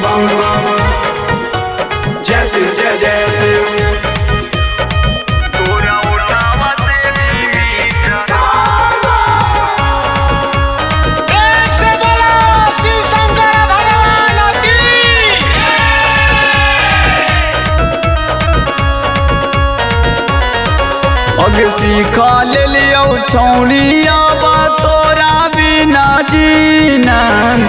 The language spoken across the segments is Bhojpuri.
bum bum bum. Jesse, Jesse. तोरा उठावा से भी मीठा। एक से बोलो शिव शंकर भगवान की। अग सीखा ले लियो छौड़िया बा तोरा बिना जीना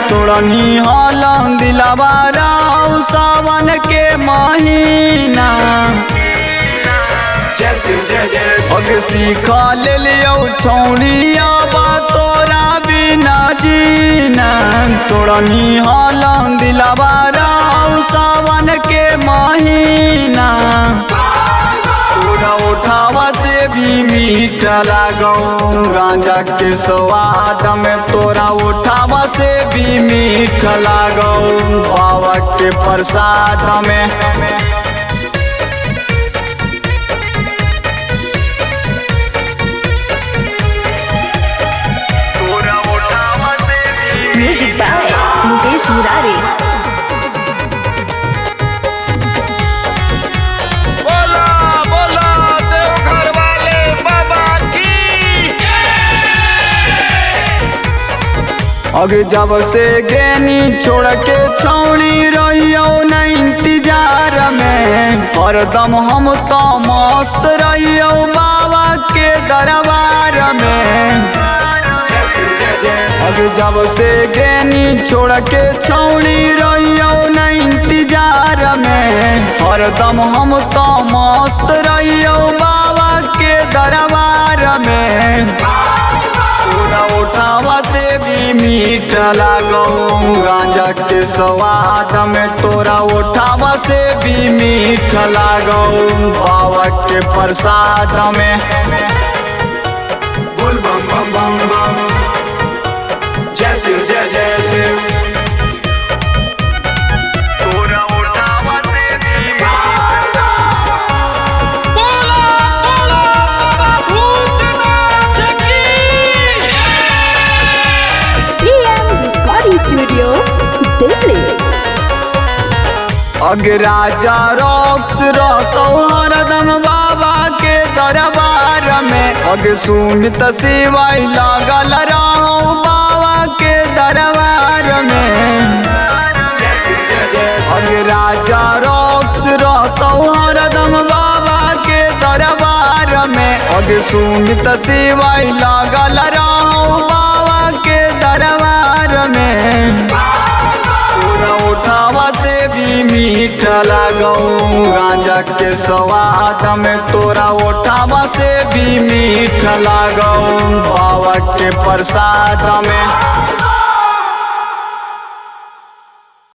तोरा निहालम दिलावा राव सावन के महीना। Jesse, Jesse. अग सीखा ले लियो छौड़िया बा तोरा बिना जीना तोरा निहालम दिलावा राव सावन के महीना। तोरा उठावा से भी मीठा लागो गांजा के स्वाद में तोरा उठावा से भी मीठा लागो बाबा के प्रसाद में। तोरा उठावा से भी म्यूजिक बाय मुकेश मुरारी। बोला बोला देवघर वाले बाबा की। अगे जब से गेनी छोड़ के छौड़ी रहियो न इंतजार में हरदम हम तो मस्त रहियो बाबा के दरबार में। अगे जब से गेनी छोड़ के छौड़ी रहियो न इंतजार में हरदम हम तो मस्त रहियो बाबा के दरबार में। तोरा उठावा से भी मीठा लागो गांजा के स्वाद में तोरा उठावा से भी मीठा लागो बाबा के प्रसाद में। Bull bum bum bum bum. Jesse, Jesse. तोरा उठावा से भी मीठा। बोला बोला बाबा भूतनाथ की। प्रियम रिकॉर्डिंग स्टूडियो दिल्ली। अगे राजा रॉक्स रहतो हरदम बाबा के दरबार में अगे सुमित सिवाय लागल रहो बाबा के दरबार में। अगे राजा रॉक्स रहतो हरदम बाबा के दरबार में अगे सुमित सिवाय लागल रहो बाबा के दरबार में। तोरा उठावा से भी मीठा लागो गांजा के स्वाद में तोरा उठावा से भी मीठा लागो बाबा के प्रसाद में।